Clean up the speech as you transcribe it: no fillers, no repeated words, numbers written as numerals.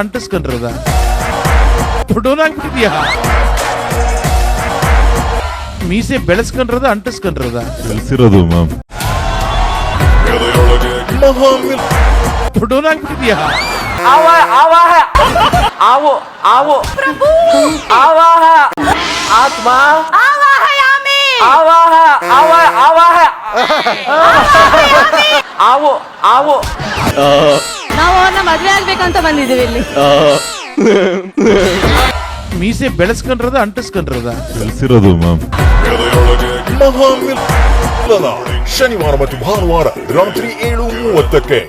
ಅಂಟಿಸ್ಕೊಂಡ್ರದ ದೊಡ್ಡವನಾಗ್ಬಿಟ್ಟಿದ್ಯಾ? ಮೀಸೆ ಬೆಳೆಸ್ಕೊಂಡ್ರದ ಅಂಟಿಸ್ಕೊಂಡ್ರದ ಕಲ್ಸಿರೋದು ಮ್ಯಾಮ್. ದೊಡ್ಡವನಾಗ್ಬಿಟ್ಟಿದ್ಯಾ? आवो आवो प्रभु आवाह आत्मा आवाहयामि आवाह आवाह आवाह आवो आवो ನಾವು ಅವ್ರನ್ನ ಮದ್ವೆ ಆಗ್ಬೇಕಂತ ಬಂದಿದ್ದೀವಿ ಇಲ್ಲಿ. ಮೀಸೆ ಬೆಳೆಸ್ಕೊಂಡ್ರದ ಅಂಟಿಸ್ಕೊಂಡ್ರದ ಕಲ್ಸಿರೋದು ಮ್ಯಾಮ್. ಶನಿವಾರ ಮತ್ತು ಭಾನುವಾರ ರಾತ್ರಿ 7:30